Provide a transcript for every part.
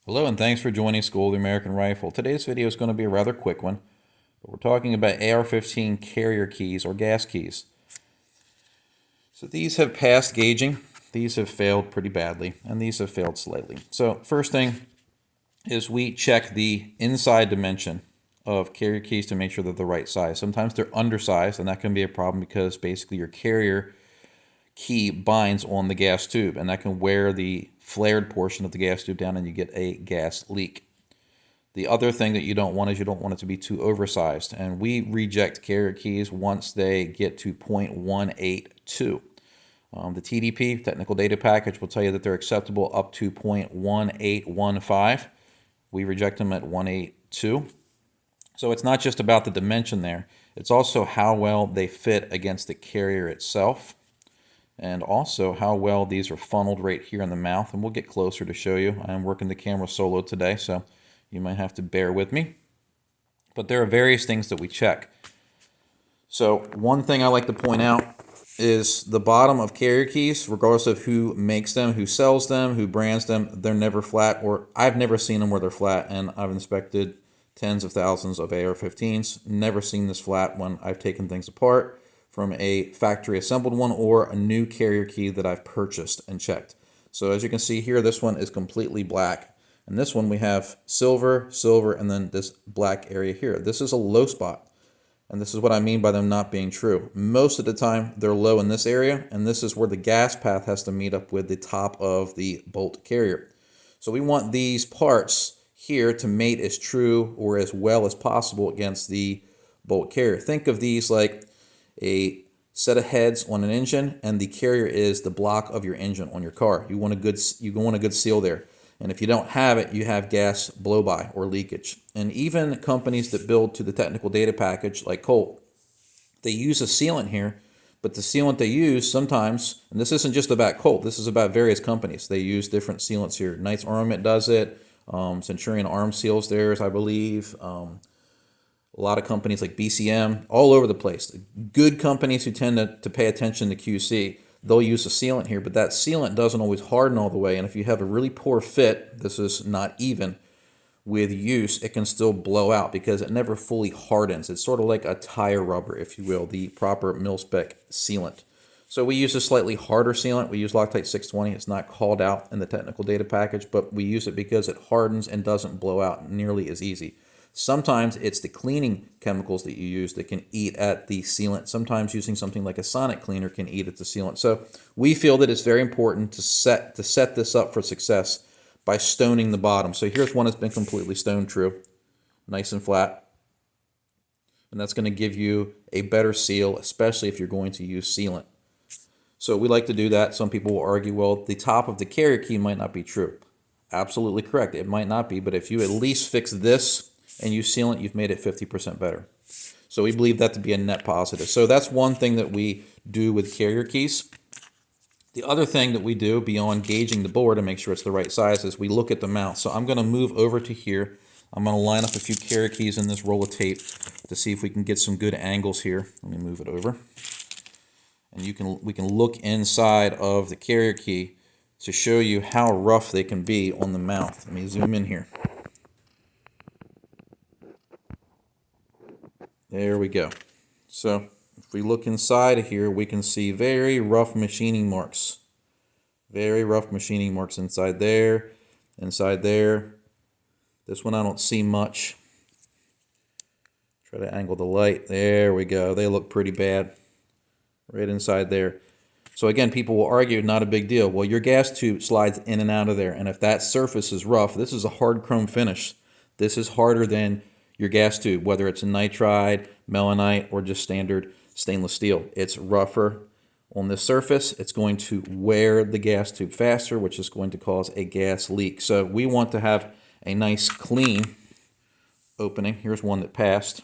Hello and thanks for joining School of the American Rifle. Today's video is going to be a rather quick one, but we're talking about AR-15 carrier keys or gas keys. So these have passed gauging, these have failed pretty badly, and these have failed slightly. So first thing is we check the inside dimension of carrier keys to make sure they're the right size. Sometimes they're undersized, and that can be a problem because basically your carrier key binds on the gas tube, and that can wear the flared portion of the gas tube down and you get a gas leak. The other thing that you don't want is you don't want it to be too oversized, and we reject carrier keys once they get to 0.182. The TDP, technical data package, will tell you that they're acceptable up to 0.1815. We reject them at 182. So it's not just about the dimension there, it's also how well they fit against the carrier itself, and also how well these are funneled right here in the mouth. And we'll get closer to show you. I'm working the camera solo today, so you might have to bear with me. But there are various things that we check. So one thing I like to point out is the bottom of carrier keys, regardless of who makes them, who sells them, who brands them, they're never flat, or I've never seen them where they're flat, and I've inspected tens of thousands of AR-15s, never seen this flat when I've taken things apart from a factory assembled one or a new carrier key that I've purchased and checked. So as you can see here, this one is completely black. And this one we have silver, silver, and then this black area here. This is a low spot. And this is what I mean by them not being true. Most of the time they're low in this area, and this is where the gas path has to meet up with the top of the bolt carrier. So we want these parts here to mate as true or as well as possible against the bolt carrier. Think of these like a set of heads on an engine, and the carrier is the block of your engine on your car. You want a good seal there. And if you don't have it, you have gas blow-by or leakage. And even companies that build to the technical data package like Colt, they use a sealant here, but the sealant they use sometimes, and this isn't just about Colt, this is about various companies. They use different sealants here. Knights Armament does it. Centurion Arms seals theirs, I believe. A lot of companies like BCM, all over the place. Good companies who tend to pay attention to QC, they'll use a sealant here, but that sealant doesn't always harden all the way. And if you have a really poor fit, this is not even, with use, it can still blow out because it never fully hardens. It's sort of like a tire rubber, if you will, the proper mil-spec sealant. So we use a slightly harder sealant. We use Loctite 620. It's not called out in the technical data package, but we use it because it hardens and doesn't blow out nearly as easy. Sometimes it's the cleaning chemicals that you use that can eat at the sealant. Sometimes using something like a sonic cleaner can eat at the sealant. So we feel that it's very important to set this up for success by stoning the bottom. So here's one that's been completely stone true, nice and flat. And that's going to give you a better seal, especially if you're going to use sealant. So we like to do that. Some people will argue, well, the top of the carrier key might not be true. Absolutely correct. It might not be, but if you at least fix this and use sealant, you've made it 50% better. So we believe that to be a net positive. So that's one thing that we do with carrier keys. The other thing that we do beyond gauging the board to make sure it's the right size is we look at the mouth. So I'm going to move over to here. I'm going to line up a few carrier keys in this roll of tape to see if we can get some good angles here. Let me move it over. And we can look inside of the carrier key to show you how rough they can be on the mouth. Let me zoom in here. There we go. So if we look inside of here, we can see very rough machining marks. Very rough machining marks inside there, inside there. This one I don't see much. Try to angle the light. There we go. They look pretty bad. Right inside there. So again, people will argue, not a big deal. Well, your gas tube slides in and out of there, and if that surface is rough, this is a hard chrome finish. This is harder than your gas tube, whether it's a nitride, melanite, or just standard stainless steel. It's rougher on this surface. It's going to wear the gas tube faster, which is going to cause a gas leak. So we want to have a nice clean opening. Here's one that passed.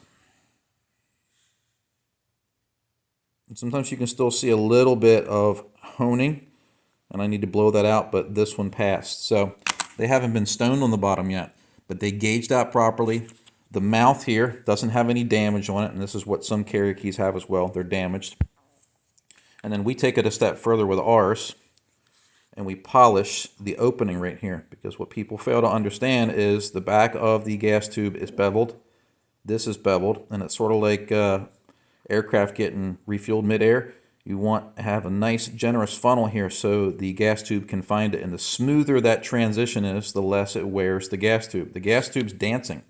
And sometimes you can still see a little bit of honing, and I need to blow that out, but this one passed. So they haven't been stoned on the bottom yet, but they gauged out properly. The mouth here doesn't have any damage on it, and this is what some carrier keys have as well. They're damaged. And then we take it a step further with ours, and we polish the opening right here, because what people fail to understand is the back of the gas tube is beveled. This is beveled, and it's sort of like aircraft getting refueled midair. You want to have a nice generous funnel here so the gas tube can find it, and the smoother that transition is, the less it wears the gas tube. The gas tube's dancing.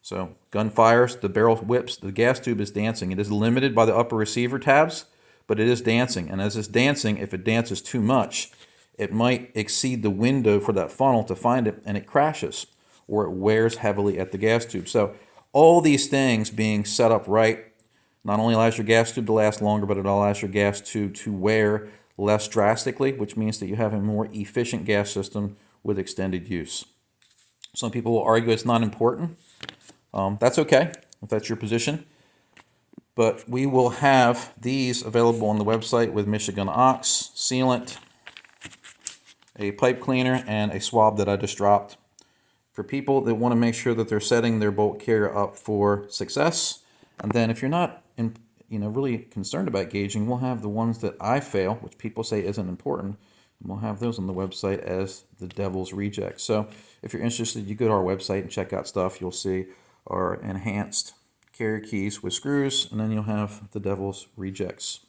So gun fires, the barrel whips, the gas tube is dancing. It is limited by the upper receiver tabs, but it is dancing. And as it's dancing, if it dances too much, it might exceed the window for that funnel to find it, and it crashes, or it wears heavily at the gas tube. So all these things being set up right not only allows your gas tube to last longer, but it allows your gas tube to wear less drastically, which means that you have a more efficient gas system with extended use. Some people will argue it's not important. That's okay if that's your position. But we will have these available on the website with Michigan Ox, sealant, a pipe cleaner, and a swab that I just dropped. For people that want to make sure that they're setting their bolt carrier up for success. And then if you're not really concerned about gauging, we'll have the ones that I fail, which people say isn't important. And we'll have those on the website as the Devil's Reject. So if you're interested, you go to our website and check out stuff. You'll see our enhanced carrier keys with screws, and then you'll have the Devil's Rejects.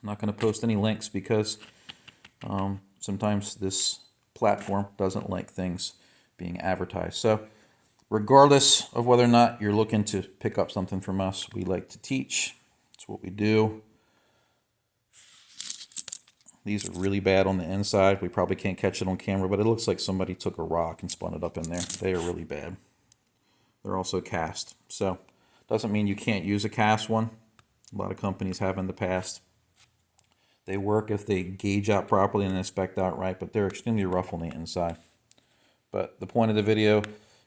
I'm not going to post any links because sometimes this platform doesn't like things being advertised. So regardless of whether or not you're looking to pick up something from us, we like to teach. It's what we do. These are really bad on the inside. We probably can't catch it on camera, but it looks like somebody took a rock and spun it up in there. They are really bad. They're also cast. So doesn't mean you can't use a cast one. A lot of companies have in the past. They work if they gauge out properly and inspect out right, but they're extremely rough on the inside. But the point of the video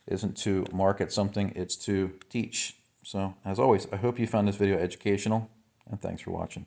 isn't to market something, it's to teach. So as always, I hope you found this video educational, and thanks for watching.